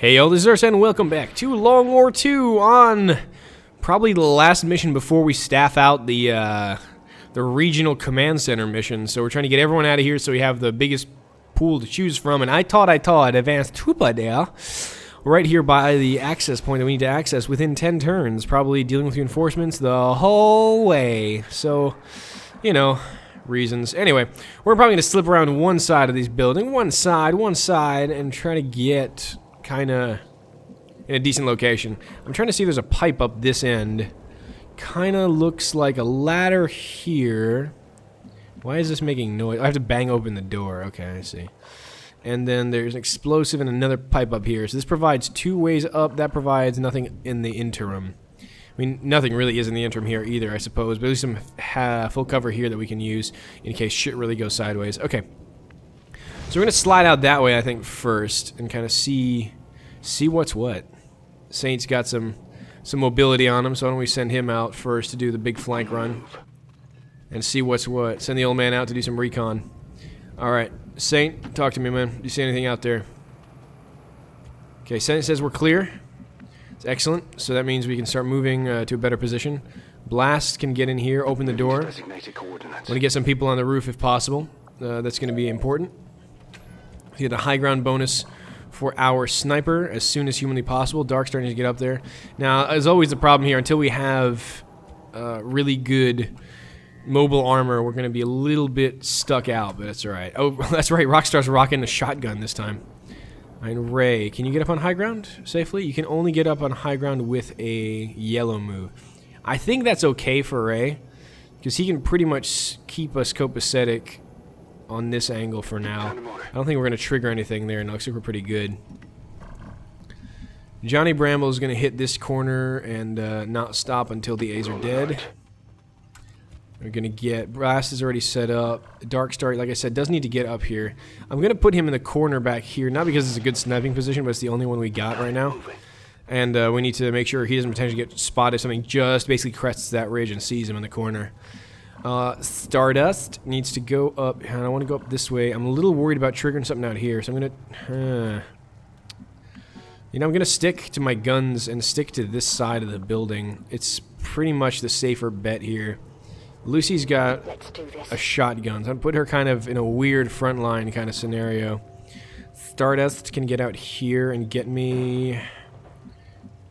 Hey yo, this is Urs and welcome back to Long War 2 on probably the last mission before we staff out the regional command center mission. So we're trying to get everyone out of here so we have the biggest pool to choose from. And I taught advanced trooper there, right here by the access point that we need to access within 10 turns, probably dealing with reinforcements the whole way. So, you know, reasons. Anyway, we're probably going to slip around one side of these buildings, one side, and try to get kind of in a decent location. I'm trying to see if there's a pipe up this end. Kind of looks like a ladder here. Why is this making noise? I have to bang open the door. Okay, I see. And then there's an explosive and another pipe up here. So this provides two ways up. That provides nothing in the interim. I mean, nothing really is in the interim here either, I suppose. But at least some full cover here that we can use in case shit really goes sideways. Okay. So we're going to slide out that way, I think, first. And kind of see what's what. Saint's got some mobility on him, so why don't we send him out first to do the big flank run. And see what's what. Send the old man out to do some recon. Alright. Saint, talk to me, man. Do you see anything out there? Okay, Saint says we're clear. It's excellent. So that means we can start moving to a better position. Blast can get in here, open the door. Want to get some people on the roof if possible. That's going to be important. We get a high ground bonus for our sniper as soon as humanly possible. Dark starting to get up there. Now, as always, the problem here, until we have really good mobile armor, we're going to be a little bit stuck out, but that's alright. Oh, that's right, Rockstar's rocking a shotgun this time. And Ray, can you get up on high ground safely? You can only get up on high ground with a yellow move. I think that's okay for Ray, because he can pretty much keep us copacetic on this angle for now. I don't think we're going to trigger anything there, and it looks like we're pretty good. Johnny Bramble is going to hit this corner and not stop until the A's are dead. We're going to get... Blast is already set up. Dark Star, like I said, does need to get up here. I'm going to put him in the corner back here, not because it's a good sniping position, but it's the only one we got right now. And we need to make sure he doesn't potentially get spotted if something just basically crests that ridge and sees him in the corner. Stardust needs to go up, and I want to go up this way. I'm a little worried about triggering something out here, so I'm going to... you know, I'm going to stick to my guns and stick to this side of the building. It's pretty much the safer bet here. Lucy's got a shotgun, so I'm going to put her kind of in a weird frontline kind of scenario. Stardust can get out here and get me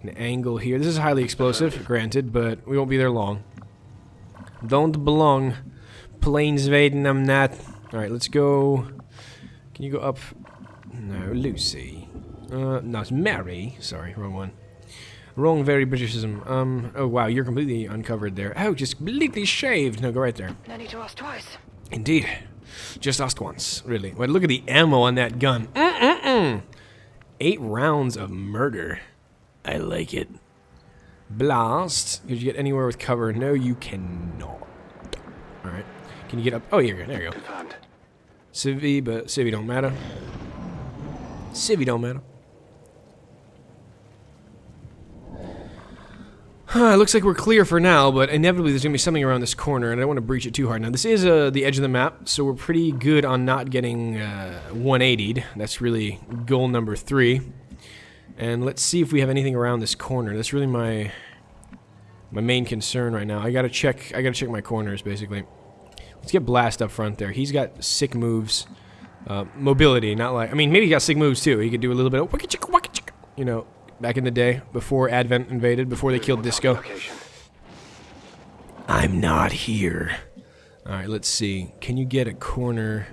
an angle here. This is highly explosive, granted, but we won't be there long. Don't belong. Planes invading, I'm not. Alright, let's go. Can you go up? No, Lucy. No, it's Mary. Sorry, wrong one. Wrong very Britishism. Oh wow, you're completely uncovered there. Oh, just completely shaved. No, go right there. No need to ask twice. Indeed. Just asked once, really. Well, look at the ammo on that gun. 8 rounds of murder. I like it. Blast. Could you get anywhere with cover? No, you cannot. Alright. Can you get up? Oh, here you go. There you go. Civvy, but Civvy don't matter. Civvy don't matter. It looks like we're clear for now, but inevitably there's going to be something around this corner, and I don't want to breach it too hard. Now, this is the edge of the map, so we're pretty good on not getting 180'd. That's really goal number 3. And let's see if we have anything around this corner. That's really my main concern right now. I gotta check my corners, basically. Let's get Blast up front there. He's got sick moves. Mobility, not like... I mean, maybe he got sick moves, too. He could do a little bit of... You know, back in the day, before Advent invaded, before they killed Disco. I'm not here. Alright, let's see. Can you get a corner...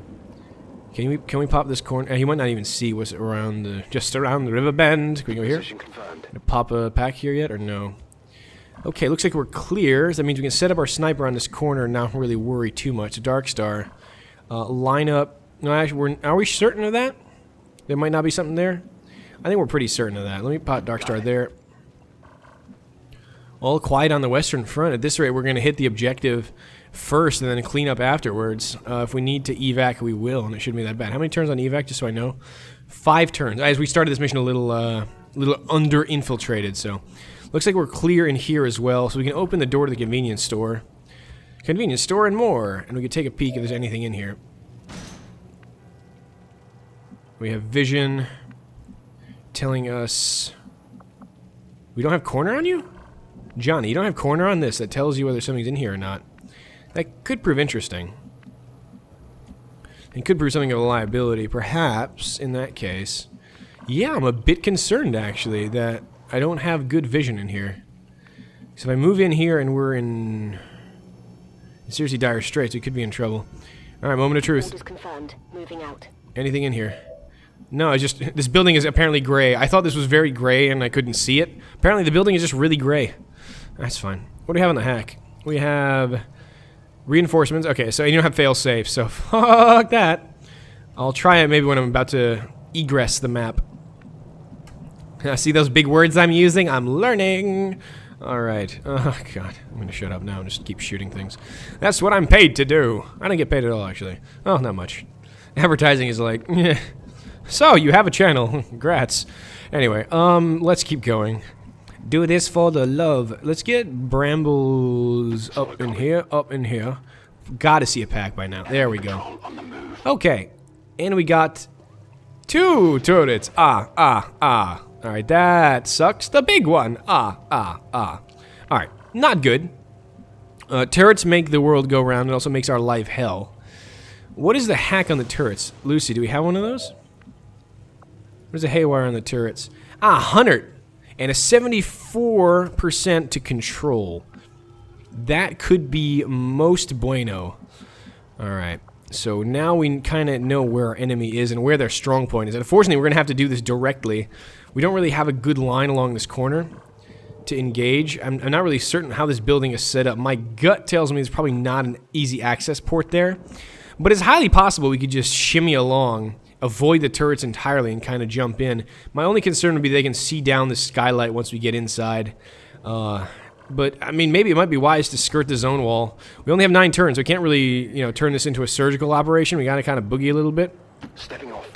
Can we pop this corner? He might not even see what's around just around the river bend. Can we go here? Pop a pack here yet, or no? Okay, looks like we're clear. So that means we can set up our sniper on this corner and not really worry too much. Dark Star. Line up. No, actually, are we certain of that? There might not be something there? I think we're pretty certain of that. Let me pop Dark Star there. All quiet on the western front. At this rate, we're going to hit the objective first and then clean up afterwards. If we need to evac, we will, and it shouldn't be that bad. How many turns on evac, just so I know? 5 turns. As we started this mission a little under-infiltrated, so... Looks like we're clear in here as well, so we can open the door to the convenience store. Convenience store and more, and we can take a peek if there's anything in here. We have vision... telling us we don't have corner on you? Johnny, you don't have corner on this that tells you whether something's in here or not. That could prove interesting. It could prove something of a liability. Perhaps, in that case... Yeah, I'm a bit concerned, actually, that I don't have good vision in here. So if I move in here and we're in seriously dire straits, we could be in trouble. Alright, moment of truth. Orders confirmed. Moving out. Anything in here? No, it's just... This building is apparently gray. I thought this was very gray and I couldn't see it. Apparently the building is just really gray. That's fine. What do we have on the hack? We have... Reinforcements. Okay, so you don't have fail-safe, so fuck that. I'll try it maybe when I'm about to egress the map. See those big words I'm using? I'm learning! Alright. Oh, God. I'm gonna shut up now and just keep shooting things. That's what I'm paid to do. I don't get paid at all, actually. Oh, not much. Advertising is like, yeah. So, you have a channel. Congrats. Anyway, let's keep going. Do this for the love. Let's get brambles up in here, up in here. Gotta see a pack by now. There we go. Okay. And we got 2 turrets. Alright, that sucks. The big one. Alright, not good. Turrets make the world go round. It also makes our life hell. What is the hack on the turrets? Lucy, do we have one of those? Where's the haywire on the turrets? 100. And a 74% to control. That could be most bueno. Alright. So now we kind of know where our enemy is and where their strong point is. Unfortunately, we're going to have to do this directly. We don't really have a good line along this corner to engage. I'm not really certain how this building is set up. My gut tells me there's probably not an easy access port there. But it's highly possible we could just shimmy along, avoid the turrets entirely, and kind of jump in. My only concern would be they can see down the skylight once we get inside. But, I mean, maybe it might be wise to skirt the zone wall. We only have 9 turns, so we can't really, you know, turn this into a surgical operation. We gotta kind of boogie a little bit. Stepping off.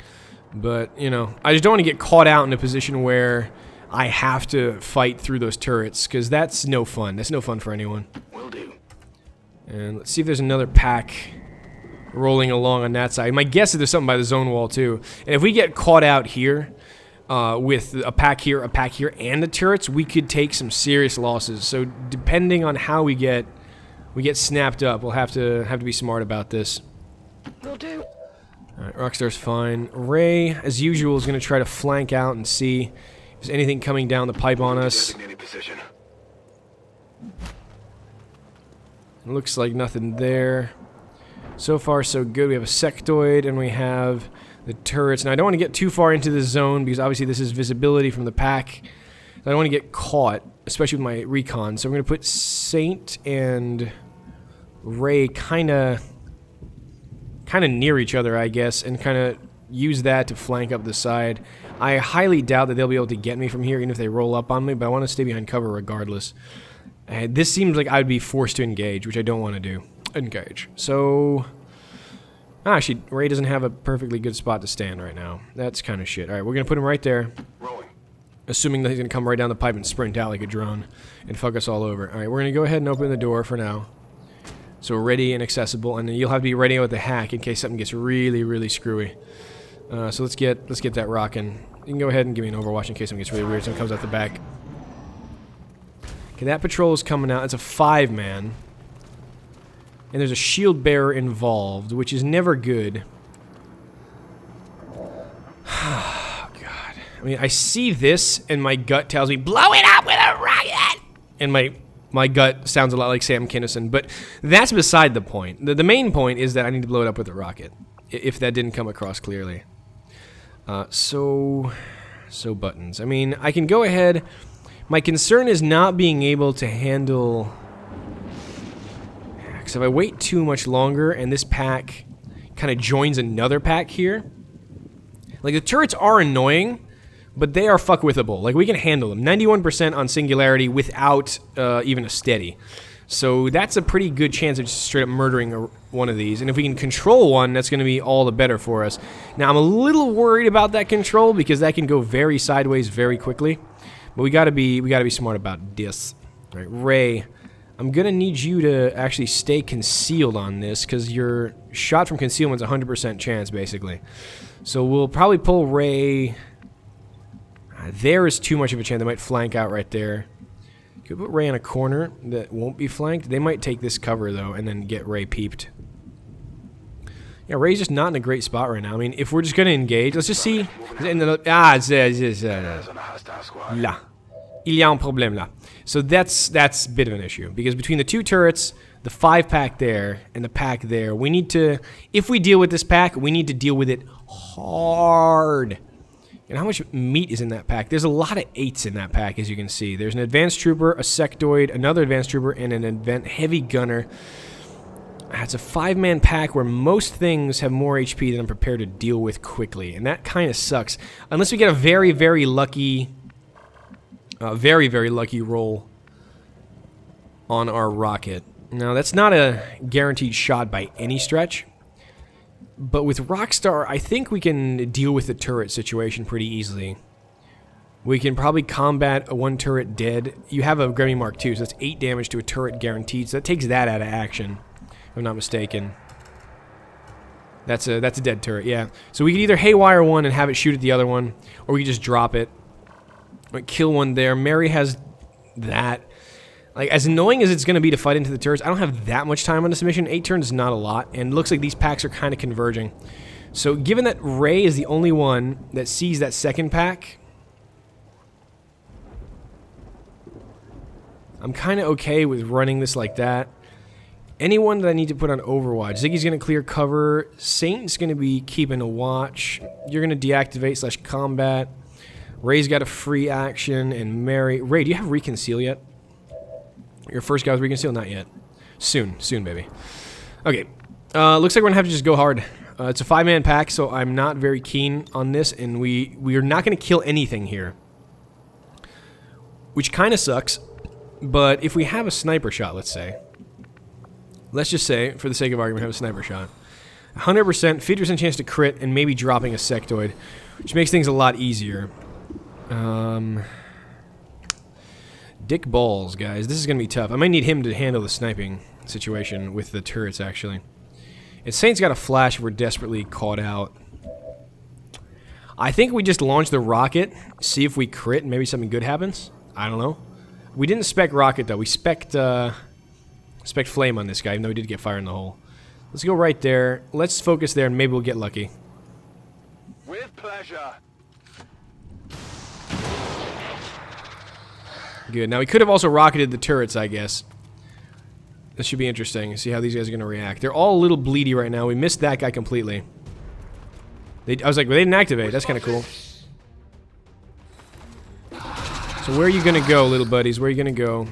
But, you know, I just don't want to get caught out in a position where I have to fight through those turrets, because that's no fun. That's no fun for anyone. Will do. And let's see if there's another pack rolling along on that side. My guess is there's something by the zone wall, too. And if we get caught out here... with a pack here, and the turrets, we could take some serious losses. So depending on how we get snapped up, we'll have to be smart about this. Will do. Alright, Rockstar's fine. Ray, as usual, is going to try to flank out and see if there's anything coming down the pipe on us. Position. Looks like nothing there. So far, so good. We have a sectoid, and we have... the turrets. Now, I don't want to get too far into the zone because obviously this is visibility from the pack. I don't want to get caught, especially with my recon. So I'm going to put Saint and Ray kind of near each other, I guess, and kind of use that to flank up the side. I highly doubt that they'll be able to get me from here, even if they roll up on me, but I want to stay behind cover regardless. This seems like I'd be forced to engage, which I don't want to do. Engage. So... actually, Ray doesn't have a perfectly good spot to stand right now. That's kind of shit. Alright, we're going to put him right there. Rolling. Assuming that he's going to come right down the pipe and sprint out like a drone and fuck us all over. Alright, we're going to go ahead and open the door for now. So we're ready and accessible, and then you'll have to be ready with the hack in case something gets really, really screwy. So let's get that rocking. You can go ahead and give me an overwatch in case something gets really weird. Something comes out the back. Okay, that patrol is coming out. It's a 5-man. And there's a shield bearer involved, which is never good. Oh, God. I mean, I see this, and my gut tells me, blow it up with a rocket! And my gut sounds a lot like Sam Kinison, but that's beside the point. The main point is that I need to blow it up with a rocket, if that didn't come across clearly. So buttons. I mean, I can go ahead. My concern is not being able to handle... because if I wait too much longer and this pack kind of joins another pack here... like, the turrets are annoying, but they are fuck-withable. Like, we can handle them. 91% on Singularity without even a steady. So that's a pretty good chance of just straight up murdering one of these. And if we can control one, that's going to be all the better for us. Now, I'm a little worried about that control because that can go very sideways very quickly. But we gotta be smart about this. All right, Ray, I'm gonna need you to actually stay concealed on this because your shot from concealment's 100% chance, basically. So we'll probably pull Ray... There is too much of a chance. They might flank out right there. Could put Ray in a corner that won't be flanked. They might take this cover, though, and then get Ray peeped. Yeah, Ray's just not in a great spot right now. I mean, if we're just going to engage, let's just see. Là. Il y a un problème là. So that's a bit of an issue. Because between the two turrets, the 5-pack there, and the pack there, we need to... If we deal with this pack, we need to deal with it hard. And how much meat is in that pack? There's a lot of 8s in that pack, as you can see. There's an advanced trooper, a sectoid, another advanced trooper, and an heavy gunner. It's a 5-man pack where most things have more HP than I'm prepared to deal with quickly. And that kind of sucks. Unless we get a very, very lucky roll on our rocket. Now, that's not a guaranteed shot by any stretch. But with Rockstar, I think we can deal with the turret situation pretty easily. We can probably combat a 1 turret dead. You have a Gremmy Mark II, so that's 8 damage to a turret guaranteed. So that takes that out of action, if I'm not mistaken. That's a dead turret, yeah. So we can either haywire one and have it shoot at the other one, or we can just drop it. Or kill one there. Mary has that. Like, as annoying as it's going to be to fight into the turrets, I don't have that much time on this mission. 8 turns is not a lot, and it looks like these packs are kind of converging. So, given that Ray is the only one that sees that second pack, I'm kind of okay with running this like that. Anyone that I need to put on Overwatch. Ziggy's going to clear cover. Saint's going to be keeping a watch. You're going to deactivate / combat. Ray's got a free action, and Mary... Ray, do you have Reconceal yet? Your first guy with Reconceal? Not yet. Soon, baby. Okay, looks like we're gonna have to just go hard. It's a 5-man pack, so I'm not very keen on this, and we are not gonna kill anything here. Which kind of sucks, but if we have a sniper shot, let's just say, for the sake of argument, have a sniper shot. 100%, 50% chance to crit, and maybe dropping a sectoid, which makes things a lot easier. Dick balls, guys. This is going to be tough. I might need him to handle the sniping situation with the turrets, actually. And Saint's got a flash if we're desperately caught out. I think we just launch the rocket, see if we crit, and maybe something good happens. I don't know. We didn't spec rocket, though. We spec'd flame on this guy, even though we did get fire in the hole. Let's go right there. Let's focus there, and maybe we'll get lucky. With pleasure. Good. Now, we could have also rocketed the turrets, I guess. This should be interesting. See how these guys are going to react. They're all a little bleedy right now. We missed that guy completely. I was like, well, they didn't activate. That's kind of cool. So where are you going to go, little buddies? Where are you going to go?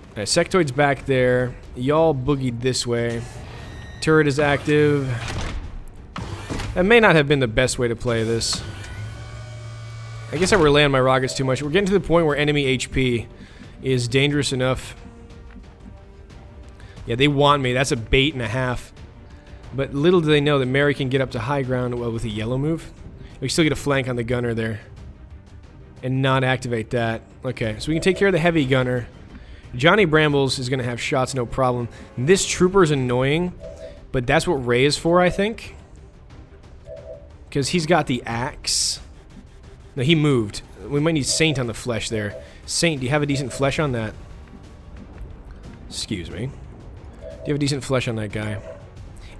Alright, Sectoid's back there. Y'all boogied this way. Turret is active. That may not have been the best way to play this. I guess I rely on my rockets too much. We're getting to the point where enemy HP is dangerous enough. Yeah, they want me. That's a bait and a half. But little do they know that Mary can get up to high ground with a yellow move. We still get a flank on the gunner there. And not activate that. Okay, so we can take care of the heavy gunner. Johnny Brambles is going to have shots, no problem. This trooper is annoying, but that's what Ray is for, I think. Because he's got the axe. No, he moved. We might need Saint on the flesh there. Saint, do you have a decent flesh on that? Excuse me. Do you have a decent flesh on that guy?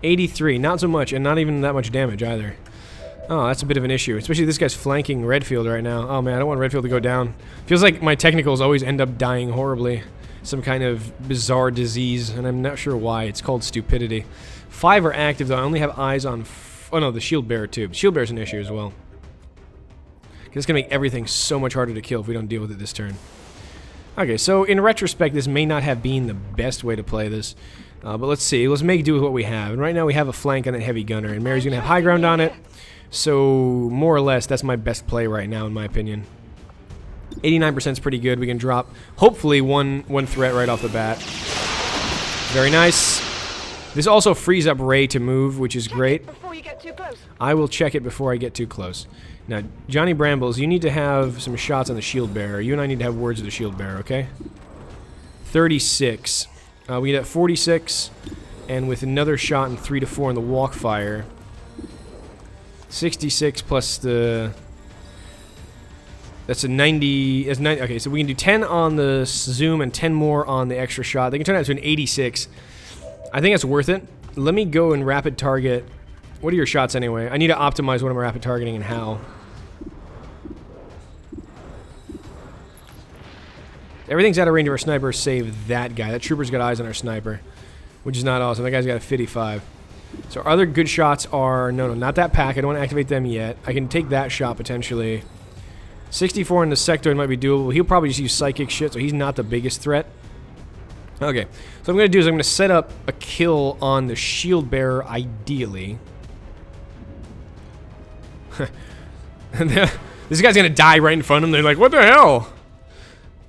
83, not so much, and not even that much damage either. Oh, that's a bit of an issue. Especially this guy's flanking Redfield right now. Oh man, I don't want Redfield to go down. Feels like my technicals always end up dying horribly. Some kind of bizarre disease, and I'm not sure why. It's called stupidity. 5 are active, though. I only have eyes on... oh no, the Shield Bearer too. Shield Bearer's an issue as well. It's going to make everything so much harder to kill if we don't deal with it this turn. Okay, so in retrospect, this may not have been the best way to play this. But let's see. Let's make do with what we have. And right now we have a flank on that heavy gunner. And Mary's going to have high ground on it. So, more or less, that's my best play right now, in my opinion. 89% is pretty good. We can drop, hopefully, one threat right off the bat. Very nice. This also frees up Ray to move, which is great. Before you get too close. I will check it before I get too close. Now, Johnny Brambles, you need to have some shots on the Shield Bearer. You and I need to have words with the Shield Bearer, okay? 36. We get at 46, and with another shot and 3 to 4 in the walk fire. 66 plus the That's a 90. That's 90. Okay, so we can do 10 on the zoom and 10 more on the extra shot. They can turn out to an 86. I think that's worth it. Let me go and rapid target. What are your shots anyway? I need to optimize what I'm rapid targeting and how. Everything's out of range of our sniper save that guy. That trooper's got eyes on our sniper, which is not awesome. That guy's got a 55. So our other good shots are... No, not that pack. I don't want to activate them yet. I can take that shot potentially. 64 in the sector might be doable. He'll probably just use psychic shit, so he's not the biggest threat. Okay. So what I'm going to do is I'm going to set up a kill on the shield bearer, ideally. This guy's going to die right in front of them. They're like, what the hell?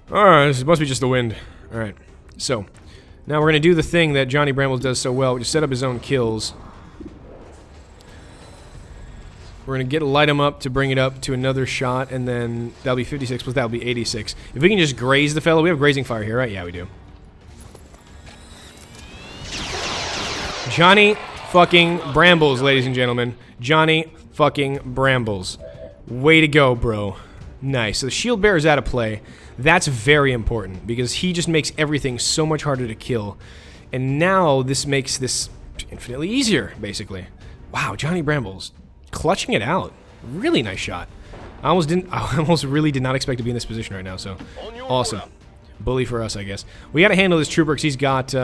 Alright, this must be just the wind. Alright, so now we're going to do the thing that Johnny Brambles does so well, which is set up his own kills. We're going to light him up to bring it up to another shot, and then that'll be 56, plus that'll be 86. If we can just graze the fellow, we have grazing fire here, right? Yeah, we do. Johnny fucking Brambles, ladies and gentlemen. Johnny fucking Brambles. Way to go, bro. Nice. So the shield bearer is out of play. That's very important because he just makes everything so much harder to kill. And now this makes this infinitely easier, basically. Wow, Johnny Brambles clutching it out. Really nice shot. I almost really did not expect to be in this position right now, so awesome. Bully for us, I guess. We got to handle this trooper because he's got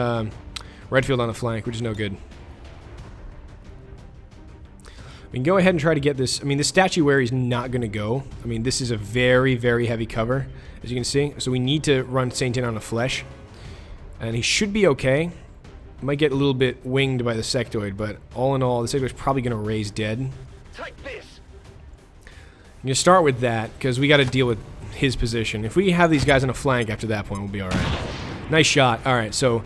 Redfield on the flank, which is no good. We can go ahead and try to get this. I mean, this statuary is not going to go. I mean, this is a very, very heavy cover, as you can see. So we need to run Saint in on a flesh. And he should be okay. Might get a little bit winged by the sectoid, but all in all, the sectoid is probably going to raise dead. Take this. I'm going to start with that, because we got to deal with his position. If we have these guys on a flank after that point, we'll be alright. Nice shot. Alright, so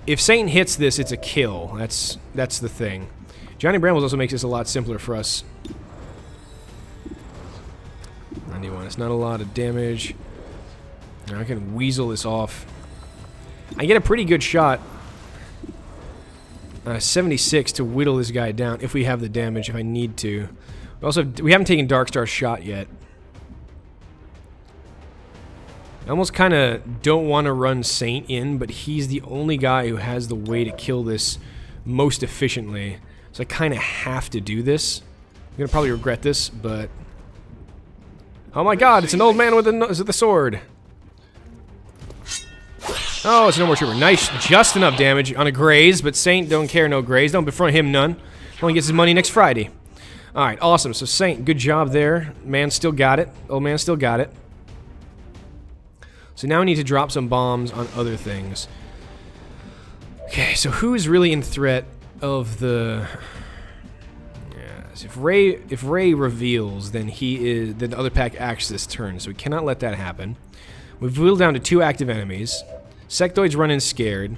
if Saint hits this, it's a kill. That's the thing. Johnny Brambles also makes this a lot simpler for us. 91. It's not a lot of damage. Now I can weasel this off. I get a pretty good shot. 76 to whittle this guy down if we have the damage, if I need to. We haven't taken Darkstar's shot yet. I almost kind of don't want to run Saint in, but he's the only guy who has the way to kill this most efficiently. So I kind of have to do this. I'm going to probably regret this, but... Oh my god, it's an old man with the sword. Oh, it's no more trooper. Nice, just enough damage on a graze, but Saint don't care, no graze. Don't befriend him none. Only gets his money next Friday. Alright, awesome. So Saint, good job there. Man still got it. Old man still got it. So now we need to drop some bombs on other things. Okay, so who is really in threat of the... Yes, if Ray reveals, then then the other pack acts this turn, so we cannot let that happen. We've whittled down to 2 active enemies. Sectoids run in scared.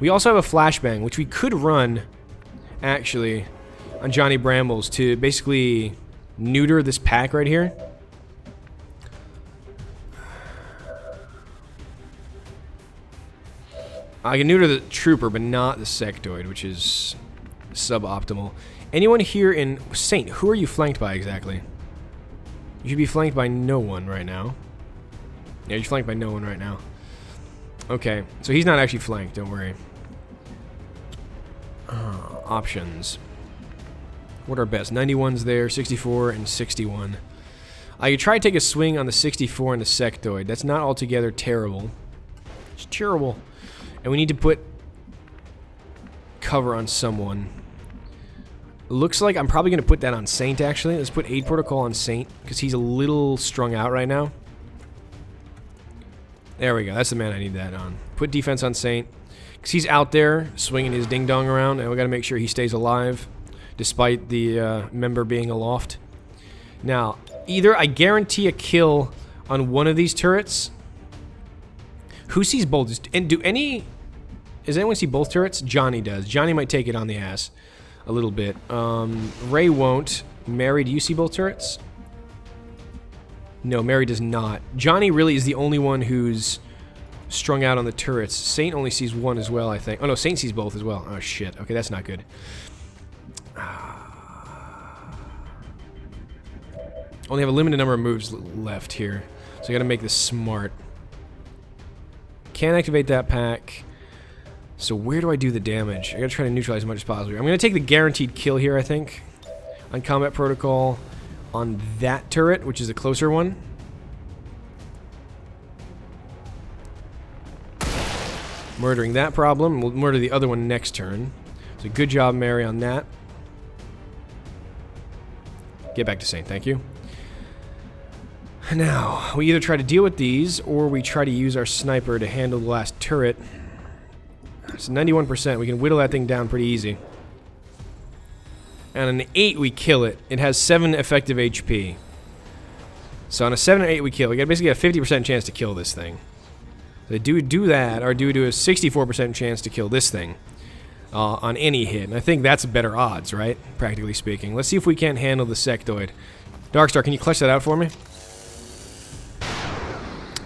We also have a flashbang, which we could run, actually, on Johnny Brambles to basically neuter this pack right here. I can neuter the trooper, but not the sectoid, which is suboptimal. Anyone here in... Saint, who are you flanked by exactly? You should be flanked by no one right now. Yeah, you're flanked by no one right now. Okay, so he's not actually flanked, don't worry. Options. What are best? 91's there, 64, and 61. I could try to take a swing on the 64 and the sectoid. That's not altogether terrible. It's terrible. And we need to put cover on someone. Looks like I'm probably going to put that on Saint, actually. Let's put Aid Protocol on Saint, because he's a little strung out right now. There we go. That's the man I need that on. Put defense on Saint, because he's out there swinging his ding-dong around, and we got to make sure he stays alive, despite the member being aloft. Now, either I guarantee a kill on one of these turrets. Who sees both? And does anyone see both turrets? Johnny does. Johnny might take it on the ass a little bit. Ray won't. Mary, do you see both turrets? No, Mary does not. Johnny really is the only one who's strung out on the turrets. Saint only sees one as well, I think. Oh no, Saint sees both as well. Oh shit. Okay, that's not good. Only have a limited number of moves left here. So I gotta make this smart. Can't activate that pack. So where do I do the damage? I gotta try to neutralize as much as possible. I'm gonna take the guaranteed kill here, I think. On combat protocol. On that turret, which is a closer one. Murdering that problem. We'll murder the other one next turn. So good job, Mary, on that. Get back to Saint, thank you. Now, we either try to deal with these, or we try to use our sniper to handle the last turret. It's 91%. We can whittle that thing down pretty easy. And on an 8, we kill it. It has 7 effective HP. So on a 7 or 8, we kill. We got basically a 50% chance to kill this thing. So do that, or do a 64% chance to kill this thing on any hit. And I think that's better odds, right? Practically speaking. Let's see if we can't handle the sectoid. Darkstar, can you clutch that out for me?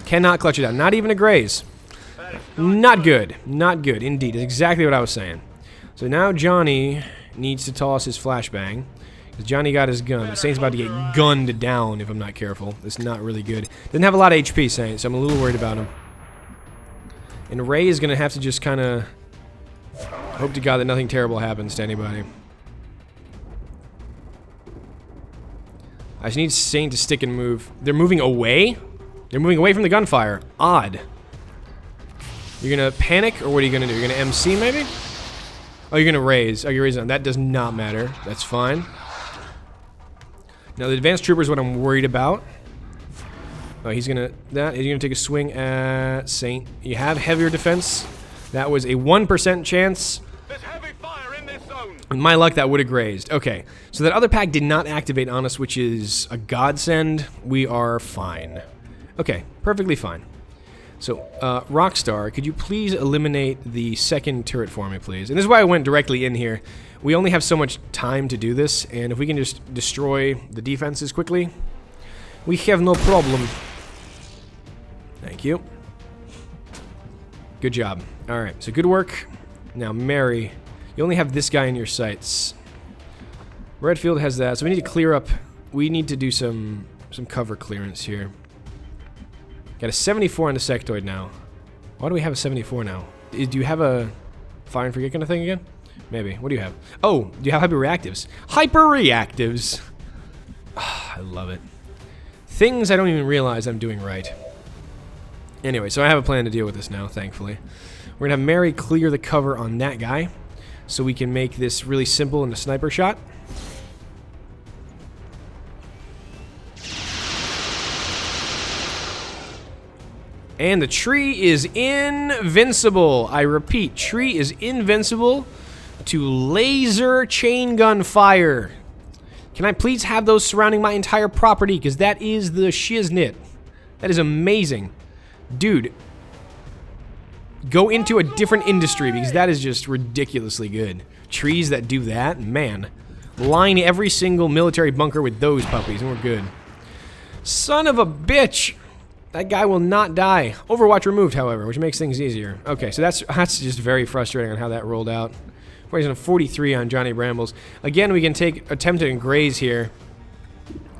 Cannot clutch it out. Not even a graze. Not good. Not good, indeed. That's exactly what I was saying. So now Johnny needs to toss his flashbang. Because Johnny got his gun. But Saint's about to get gunned down if I'm not careful. It's not really good. Doesn't have a lot of HP, Saint, so I'm a little worried about him. And Ray is going to have to just kind of hope to God that nothing terrible happens to anybody. I just need Saint to stick and move. They're moving away? They're moving away from the gunfire. Odd. You're gonna panic, or what are you gonna do? You're gonna MC, maybe? Oh, you're gonna raise. Oh, you're raising. That does not matter. That's fine. Now, the advanced trooper is what I'm worried about. Oh, he's gonna... He's gonna take a swing at Saint. You have heavier defense. That was a 1% chance. There's heavy fire in this zone. With my luck, that would have grazed. Okay, so that other pack did not activate on us, which is a godsend. We are fine. Okay, perfectly fine. So, Rockstar, could you please eliminate the second turret for me, please? And this is why I went directly in here. We only have so much time to do this, and if we can just destroy the defenses quickly, we have no problem. Thank you. Good job. Alright, so good work. Now, Mary, you only have this guy in your sights. Redfield has that, so we need to clear up. We need to do some cover clearance here. Got a 74 on the sectoid now. Why do we have a 74 now? Do you have a fire and forget kind of thing again? Maybe. What do you have? Oh, do you have hyperreactives? Hyperreactives! I love it. Things I don't even realize I'm doing right. Anyway, so I have a plan to deal with this now, thankfully. We're gonna have Mary clear the cover on that guy, so we can make this really simple in a sniper shot. And the tree is invincible. I repeat, tree is invincible to laser chain gun fire. Can I please have those surrounding my entire property? Because that is the shiznit. That is amazing. Dude, go into a different industry because that is just ridiculously good. Trees that do that, man. Line every single military bunker with those puppies and we're good. Son of a bitch. That guy will not die. Overwatch removed, however, which makes things easier. Okay, so that's just very frustrating on how that rolled out. We're using a 43 on Johnny Brambles. Again, we can attempt to graze here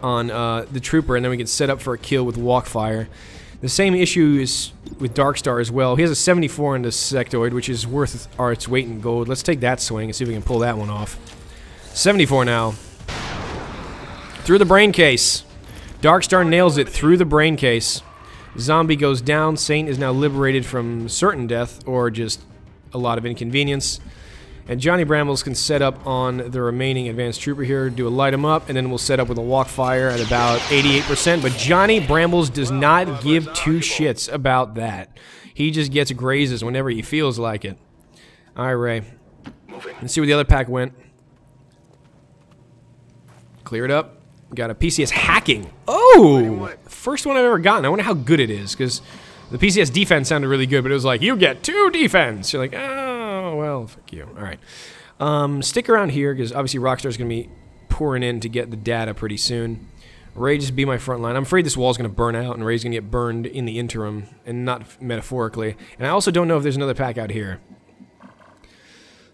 on the trooper, and then we can set up for a kill with walkfire. The same issue is with Darkstar as well. He has a 74 on the sectoid, which is worth its weight in gold. Let's take that swing and see if we can pull that one off. 74 now. Through the brain case. Darkstar nails it through the brain case. Zombie goes down. Saint is now liberated from certain death, or just a lot of inconvenience. And Johnny Brambles can set up on the remaining advanced trooper here, do a light him up, and then we'll set up with a walk fire at about 88%. But Johnny Brambles does not give two shits about that. He just gets grazes whenever he feels like it. All right, Ray. Let's see where the other pack went. Clear it up. Got a PCS hacking. Oh! First one I've ever gotten. I wonder how good it is, because the PCS defense sounded really good, but it was like, you get 2 defense. You're like, oh, well, fuck you. All right. Stick around here, because obviously Rockstar's going to be pouring in to get the data pretty soon. Ray, just be my front line. I'm afraid this wall's going to burn out, and Ray's going to get burned in the interim, and not metaphorically. And I also don't know if there's another pack out here.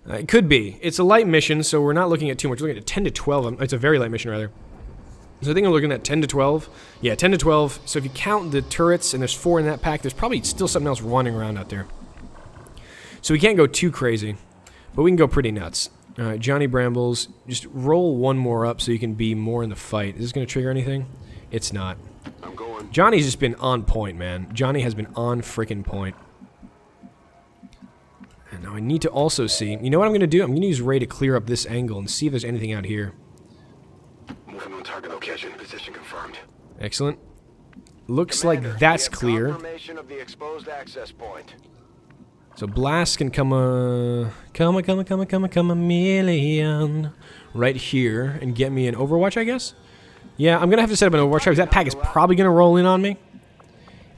It could be. It's a light mission, so we're not looking at too much. We're looking at 10 to 12. It's a very light mission, rather. So I think I'm looking at 10 to 12. Yeah, 10 to 12. So if you count the turrets, and there's 4 in that pack, there's probably still something else running around out there. So we can't go too crazy, but we can go pretty nuts. Alright, Johnny Brambles, just roll one more up so you can be more in the fight. Is this going to trigger anything? It's not. I'm going. Johnny's just been on point, man. Johnny has been on frickin' point. And now I need to also see... You know what I'm going to do? I'm going to use Ray to clear up this angle and see if there's anything out here. Moving on target location. Position confirmed. Excellent. Looks Commander, like that's we have clear. confirmation of the exposed access point. So Blast can come a million right here and get me an Overwatch, I guess? Yeah, I'm going to have to set up an Overwatch because that pack is probably going to roll in on me.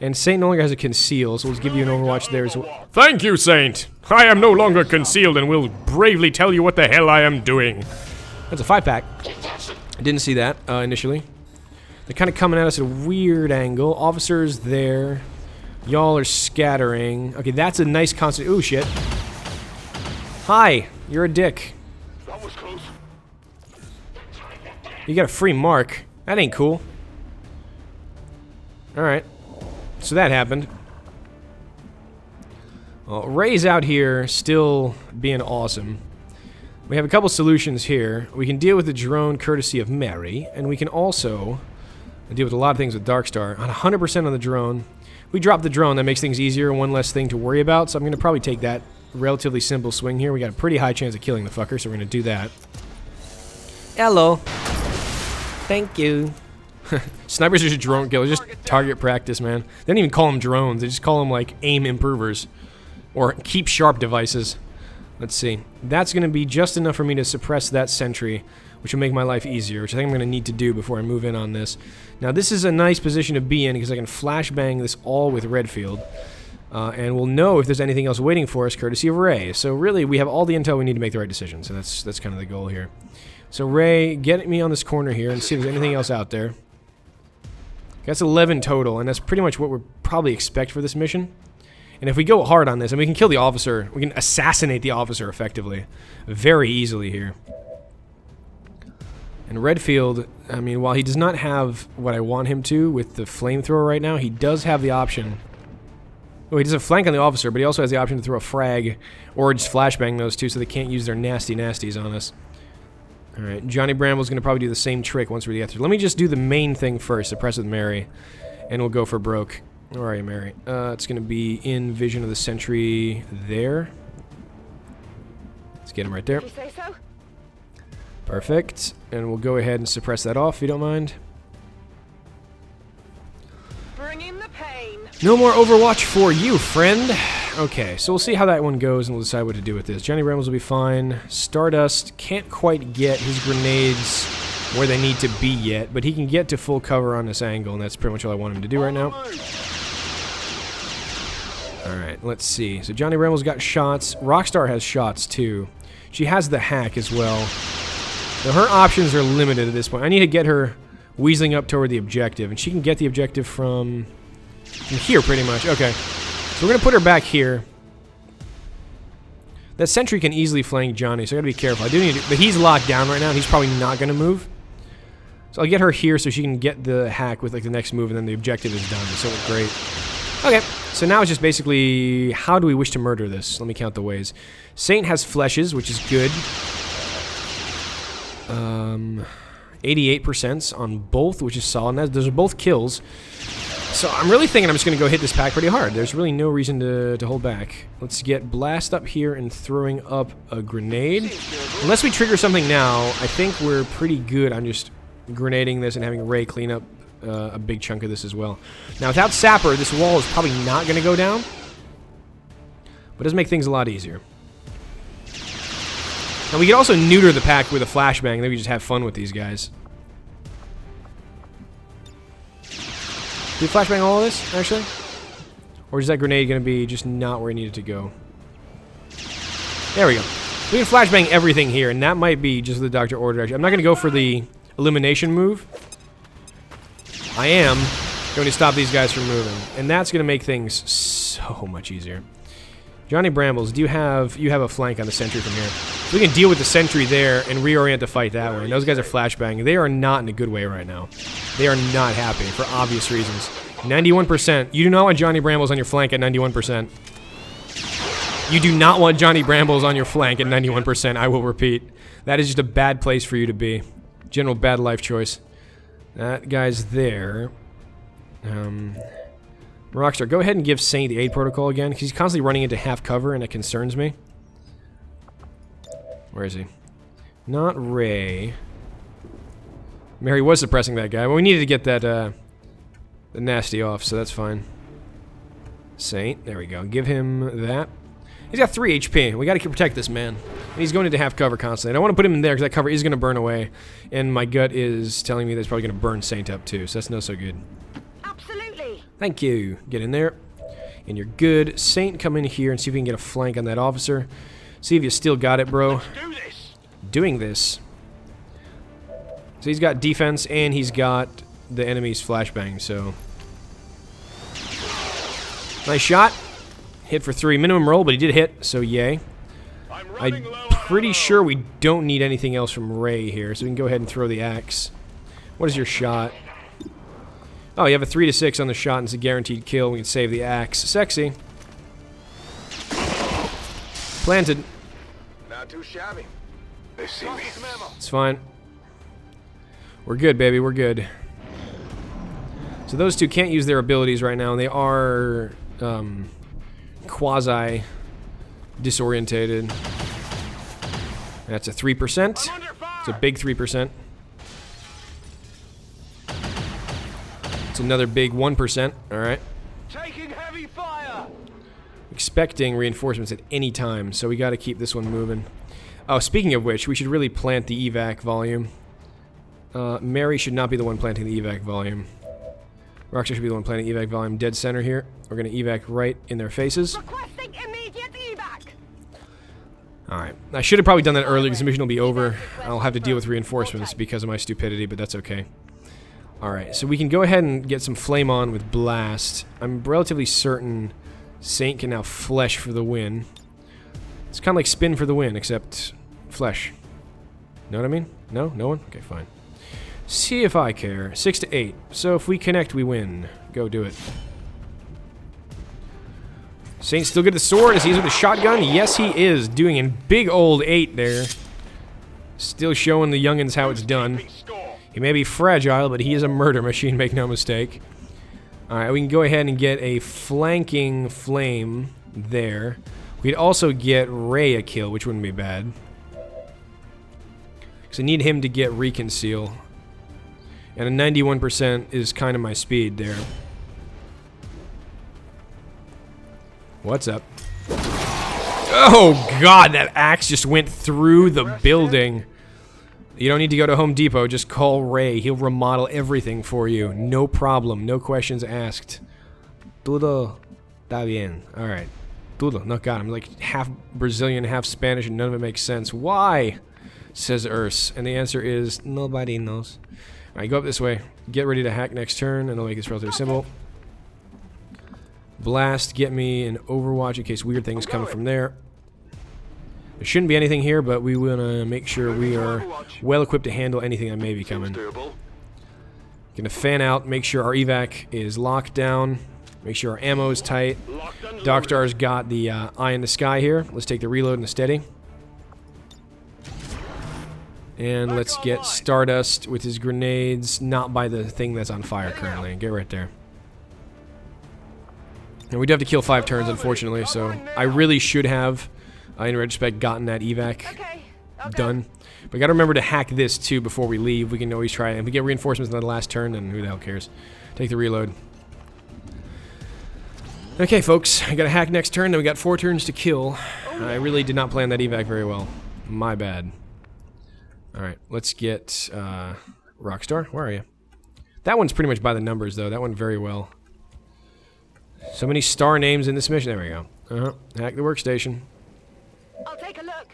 And Saint no longer has a conceal, so let's give you an Overwatch there as well. Thank you, Saint! I am no longer concealed and will bravely tell you what the hell I am doing. That's a 5-pack. I didn't see that initially. They're kind of coming at us at a weird angle. Officers there. Y'all are scattering. Okay, that's a nice constant. Ooh, shit. Hi, you're a dick. That was close. You got a free mark. That ain't cool. Alright. So that happened. Well, Ray's out here still being awesome. We have a couple solutions here. We can deal with the drone courtesy of Mary, and we can also deal with a lot of things with Darkstar. On 100% on the drone. We drop the drone, that makes things easier, one less thing to worry about, so I'm going to probably take that relatively simple swing here. We got a pretty high chance of killing the fucker, so we're going to do that. Hello. Thank you. Snipers are just drone killers, just target practice, man. They don't even call them drones, they just call them, like, aim improvers. Or keep sharp devices. Let's see. That's going to be just enough for me to suppress that sentry, which will make my life easier, which I think I'm going to need to do before I move in on this. Now, this is a nice position to be in because I can flashbang this all with Redfield. And we'll know if there's anything else waiting for us, courtesy of Ray. So really, we have all the intel we need to make the right decision. So that's kind of the goal here. So Ray, get me on this corner here and see if there's anything else out there. That's 11 total, and that's pretty much what we'll probably expect for this mission. And if we go hard on this, and we can kill the officer, we can assassinate the officer effectively. Very easily here. And Redfield, I mean, while he does not have what I want him to with the flamethrower right now, he does have the option. Well, he doesn't flank on the officer, but he also has the option to throw a frag or just flashbang those two so they can't use their nasty nasties on us. Alright, Johnny Bramble's going to probably do the same trick once we get through. Let me just do the main thing first, suppress with Mary, and we'll go for broke. Where are you, Mary? It's going to be in vision of the sentry there. Let's get him right there. You say so? Perfect. And we'll go ahead and suppress that off, if you don't mind. Bring in the pain. No more Overwatch for you, friend. Okay, so we'll see how that one goes, and we'll decide what to do with this. Johnny Brambles will be fine. Stardust can't quite get his grenades where they need to be yet, but he can get to full cover on this angle, and that's pretty much all I want him to do right now. Alright, let's see. So Johnny Brambles got shots. Rockstar has shots, too. She has the hack as well. So her options are limited at this point. I need to get her weaseling up toward the objective, and she can get the objective from here, pretty much. Okay. So we're going to put her back here. That sentry can easily flank Johnny, so I gotta be careful. I do need to, but he's locked down right now, and he's probably not going to move. So I'll get her here so she can get the hack with like the next move, and then the objective is done. So great. Okay, so now it's just basically, how do we wish to murder this? Let me count the ways. Saint has fleshes, which is good. 88% on both, which is solid. Those are both kills. So I'm really thinking I'm just going to go hit this pack pretty hard. There's really no reason to hold back. Let's get Blast up here and throwing up a grenade. Unless we trigger something now, I think we're pretty good on just grenading this and having Ray clean up a big chunk of this as well. Now, without Sapper, this wall is probably not going to go down. But it does make things a lot easier. And we can also neuter the pack with a flashbang, then we just have fun with these guys. Do we flashbang all of this, actually? Or is that grenade going to be just not where it needed to go? There we go. We can flashbang everything here, and that might be just the Dr. Order. I'm not going to go for the elimination move. I am going to stop these guys from moving, and that's going to make things so much easier. Johnny Brambles, you have a flank on the sentry from here. So we can deal with the sentry there and reorient the fight that way. And those guys are flashbanging. They are not in a good way right now. They are not happy for obvious reasons. 91%. You do not want Johnny Brambles on your flank at 91%. You do not want Johnny Brambles on your flank at 91%, I will repeat. That is just a bad place for you to be. General bad life choice. That guy's there. Rockstar, go ahead and give Saint the aid protocol again, because he's constantly running into half cover and it concerns me. Where is he? Not Ray. Mary was suppressing that guy, but we needed to get that, the nasty off, so that's fine. Saint, there we go. Give him that. He's got 3 HP. We gotta protect this man. And he's going into half cover constantly. I don't want to put him in there because that cover is going to burn away. And my gut is telling me that it's probably going to burn Saint up too, so that's no so good. Absolutely. Thank you. Get in there. And you're good. Saint, come in here and see if we can get a flank on that officer. See if you still got it, bro. Let's do this. Doing this. So he's got defense and he's got the enemy's flashbang, so... Nice shot. Hit for 3. Minimum roll, but he did hit, so yay. I'm pretty sure we don't need anything else from Ray here, so we can go ahead and throw the axe. What is your shot? Oh, you have a 3 to 6 on the shot, and it's a guaranteed kill. We can save the axe. Sexy. Planted. Not too shabby. They see me. It's fine. We're good, baby. We're good. So those two can't use their abilities right now, and they are quasi disorientated. That's a 3%. It's a big 3%. It's another big 1%. All right. Taking heavy fire. Expecting reinforcements at any time, so we got to keep this one moving. Oh, speaking of which, we should really plant the evac volume. Mary should not be the one planting the evac volume. Rockstar should be the one planting evac volume. Dead center here. We're going to evac right in their faces. Requesting immediate evac. Alright. I should have probably done that earlier because the mission will be over. I'll have to deal with reinforcements because of my stupidity, but that's okay. Alright, so we can go ahead and get some flame on with blast. I'm relatively certain Saint can now flesh for the win. It's kind of like spin for the win, except flesh. Know what I mean? No? No one? Okay, fine. See if I care. 6 to 8. So if we connect, we win. Go do it. Saint's still good at the sword. Is he with the shotgun? Yes, he is. Doing a big old 8 there. Still showing the youngins how it's done. He may be fragile, but he is a murder machine, make no mistake. Alright, we can go ahead and get a flanking flame there. We'd also get Ray a kill, which wouldn't be bad. Because I need him to get Reconceal. And a 91% is kind of my speed there. What's up? Oh god, that axe just went through the building. You don't need to go to Home Depot, just call Ray. He'll remodel everything for you. No problem, no questions asked. Todo está bien. Alright. Todo. No, God, I'm like half Brazilian, half Spanish, and none of it makes sense. Why? Says Urs. And the answer is, nobody knows. Alright, go up this way. Get ready to hack next turn, and I'll make this relatively simple. Blast, get me an Overwatch in case weird things come from there. There shouldn't be anything here, but we want to make sure we are well equipped to handle anything that may be coming. Gonna fan out, make sure our evac is locked down, make sure our ammo is tight. Darkstar's got the eye in the sky here. Let's take the reload and the steady. And let's get Stardust with his grenades, not by the thing that's on fire currently. Get right there. And we do have to kill 5 turns, unfortunately, so I really should have, in retrospect, gotten that evac done. But we gotta remember to hack this, too, before we leave. We can always try it. If we get reinforcements in the last turn, then who the hell cares? Take the reload. Okay, folks, I gotta hack next turn, then we got 4 turns to kill. I really did not plan that evac very well. My bad. Alright, let's get Rockstar. Where are you? That one's pretty much by the numbers, though. That went very well. So many star names in this mission. There we go. Hack the workstation. I'll take a look.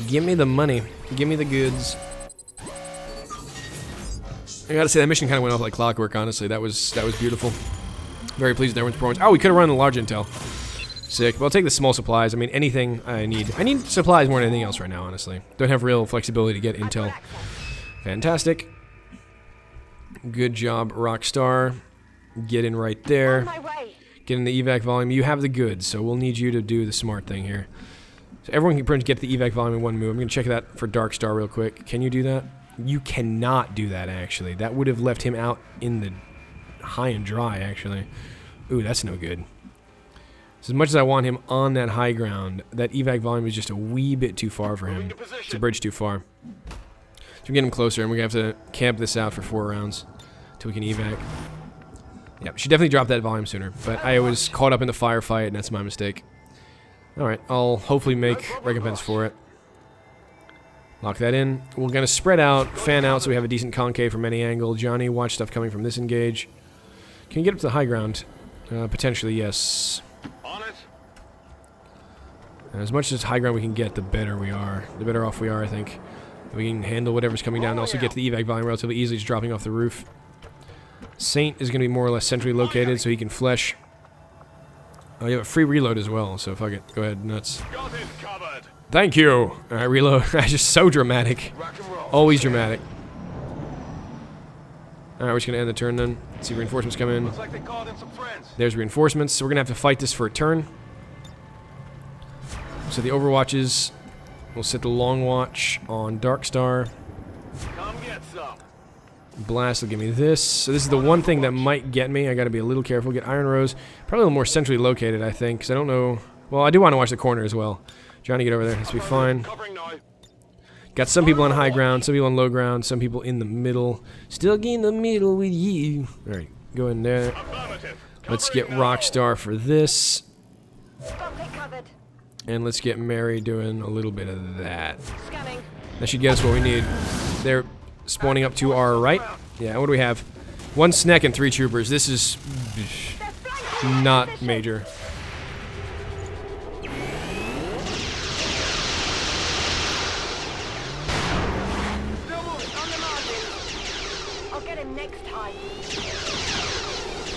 Give me the money. Give me the goods. I gotta say, that mission kind of went off like clockwork, honestly. That was beautiful. Very pleased with everyone's performance. Oh, we could have run the large intel. Sick. Well, I'll take the small supplies. I mean, anything I need. I need supplies more than anything else right now, honestly. Don't have real flexibility to get intel. Fantastic. Good job, Rockstar. Get in right there. On my way. Get in the evac volume. You have the goods, so we'll need you to do the smart thing here. So everyone can pretty much get the evac volume in one move. I'm going to check that for Darkstar real quick. Can you do that? You cannot do that, actually. That would have left him out in the high and dry, actually. Ooh, that's no good. So as much as I want him on that high ground, that evac volume is just a wee bit too far for him. It's a bridge too far. So we get him closer, and we're going to have to camp this out for 4 rounds until we can evac. Yeah, we should definitely drop that volume sooner, but I was caught up in the firefight, and that's my mistake. Alright, I'll hopefully make recompense for it. Lock that in. We're going to spread out, fan out, so we have a decent concave from any angle. Johnny, watch stuff coming from this engage. Can you get up to the high ground? Potentially, yes. On it. As much as high ground we can get, the better we are. The better off we are, I think. We can handle whatever's coming down and also get to the evac volume relatively easily, just dropping off the roof. Saint is going to be more or less centrally located, so he can flesh. Oh, you have a free reload as well, so fuck it. Go ahead, nuts. Got it covered. Thank you! Alright, reload. That's just so dramatic. Rock and roll. Always dramatic. Alright, we're just going to end the turn then. Let's see reinforcements come in. Looks like they called in some friends. There's reinforcements, so we're going to have to fight this for a turn. So the overwatches, we'll set the long watch on Darkstar. Come get some. Blast will give me this. So this is the one thing that might get me. I got to be a little careful. Get Iron Rose. Probably a little more centrally located, I think, because I don't know. Well, I do want to watch the corner as well. Johnny, get over there. This will be fine. Covering now. Got some people on high ground, some people on low ground, some people in the middle. Still in the middle with you. All right, go in there. Affirmative. Let's get Covering now. Rockstar for this. Got it covered. And let's get Mary doing a little bit of that. Scanning. That should get us what we need. They're spawning up to our right. Yeah, what do we have? 1 snack and 3 troopers. This is They're flanking not position. major. On the margin. I'll get him next time.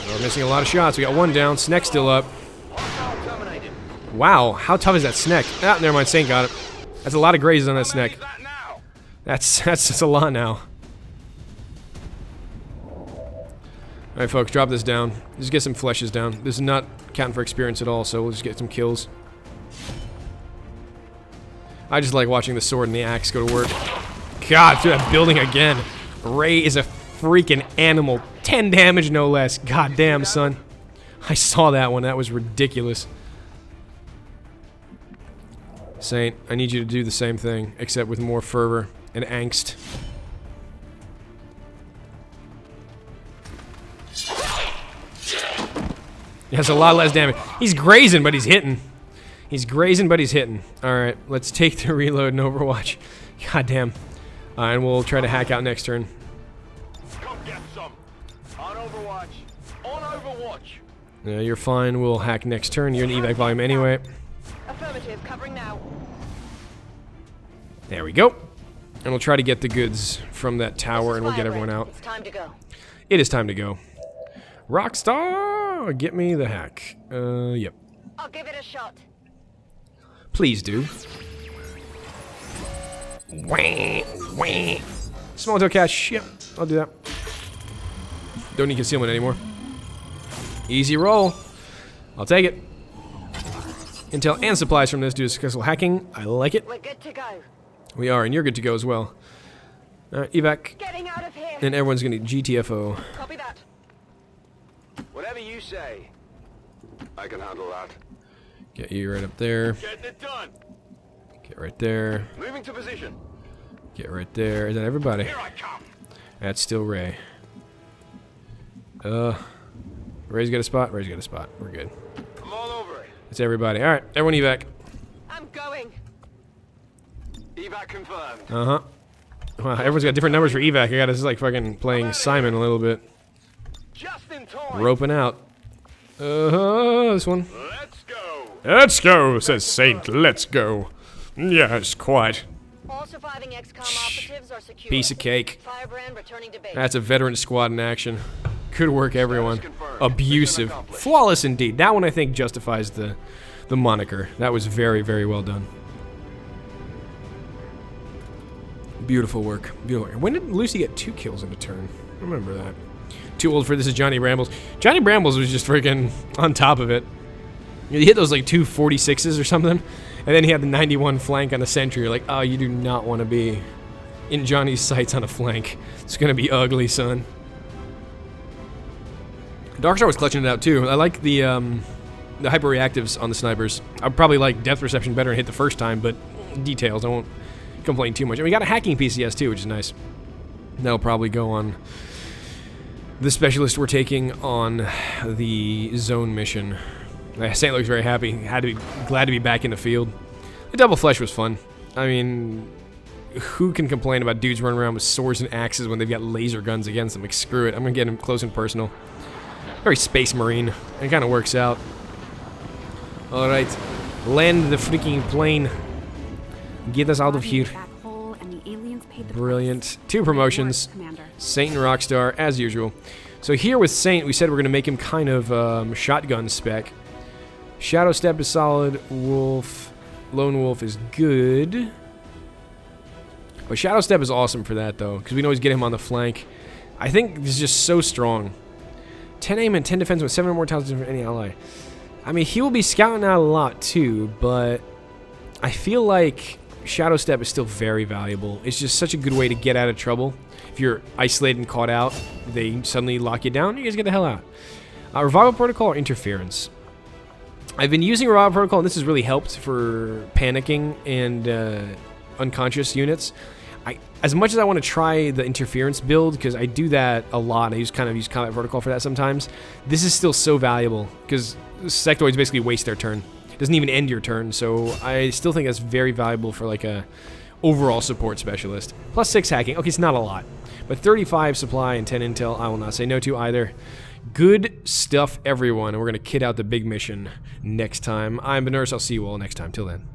We're missing a lot of shots. We got 1 down. Snack's still up. Hostile terminated. Wow, how tough is that snack? Ah, never mind. Saint got it. That's a lot of grazes on that How many snack. is that now? That's a lot now. Alright, folks, drop this down. Just get some fleshes down. This is not counting for experience at all, so we'll just get some kills. I just like watching the sword and the axe go to work. God, through that building again. Ray is a freaking animal. 10 damage, no less. God damn, son. I saw that one. That was ridiculous. Saint, I need you to do the same thing, except with more fervor and angst. He has a lot less damage. He's grazing, but he's hitting. He's grazing, but he's hitting. Alright, let's take the reload and Overwatch. God damn. And we'll try to hack out next turn. Come get some. On Overwatch. On Overwatch. Yeah, you're fine. We'll hack next turn. You're in the evac volume anyway. Affirmative, covering now. There we go. And we'll try to get the goods from that tower and we'll get Fire everyone red. out. It's time to go. It is time to go. Rockstar! Get me the hack. Yep. I'll give it a shot. Please do. Wah, wah. Small tail cache. Yep, I'll do that. Don't need concealment anymore. Easy roll. I'll take it. Intel and supplies from this due to successful hacking. I like it. We're good to go. We are, and you're good to go as well. Evac. Getting out of here. And everyone's gonna need GTFO. Copy that. Whatever you say. I can handle that. Get you right up there. Getting it done. Get right there. Moving to position. Get right there. Is that everybody? Here I come. That's still Ray. Ray's got a spot. Ray's got a spot. We're good. I'm all over it. It's everybody. All right, everyone evac. I'm going. Evac confirmed. Uh-huh. Wow, everyone's got different numbers for evac. I got this is like fucking playing Simon a little bit. Just in time. Roping out. This one. Let's go. Let's go, says Saint. Let's go. Yes, quite. All surviving XCOM operatives are secure. Piece of cake. Firebrand returning to base. That's a veteran squad in action. Good work, everyone. Abusive. Flawless indeed. That one, I think, justifies the the moniker. That was very, very well done. Beautiful work. Beautiful work. When did Lucy get 2 kills in a turn? I remember that. Too old for this is Johnny Brambles. Johnny Brambles was just freaking on top of it. He hit those like 2 46s or something, and then he had the 91 flank on the sentry. You're like, oh, you do not want to be in Johnny's sights on a flank. It's gonna be ugly, son. Darkstar was clutching it out too. I like the hyper reactives on the snipers. I'd probably like depth perception better and hit the first time, but details, I won't complain too much. And we got a hacking PCS too, which is nice. That'll probably go on the specialist we're taking on the zone mission. Saint looks very happy. Had to be glad to be back in the field. The double flesh was fun. I mean, who can complain about dudes running around with swords and axes when they've got laser guns against them? Like, screw it. I'm gonna get him close and personal. Very Space Marine. It kind of works out. All right, land the freaking plane. Get us out of here. Brilliant. 2 promotions. Saint and Rockstar, as usual. So here with Saint, we said we're going to make him kind of shotgun spec. Shadow Step is solid. Wolf, Lone Wolf is good. But Shadow Step is awesome for that, though, because we can always get him on the flank. I think this is just so strong. 10 aim and 10 defense with 7 or more talents than any ally. I mean, he will be scouting out a lot, too, but I feel like Shadow Step is still very valuable. It's just such a good way to get out of trouble. If you're isolated and caught out, they suddenly lock you down, you guys get the hell out. Revival Protocol or Interference? I've been using Revival Protocol, and this has really helped for panicking and unconscious units. As much as I want to try the Interference build, because I do that a lot, I kind of use Combat Protocol for that sometimes, this is still so valuable, because sectoids basically waste their turn. It doesn't even end your turn, so I still think that's very valuable for like a overall support specialist. Plus 6 hacking. Okay, it's not a lot, but 35 supply and 10 intel, I will not say no to either. Good stuff, everyone, and we're going to kid out the big mission next time. I'm Benerus. I'll see you all next time. Till then.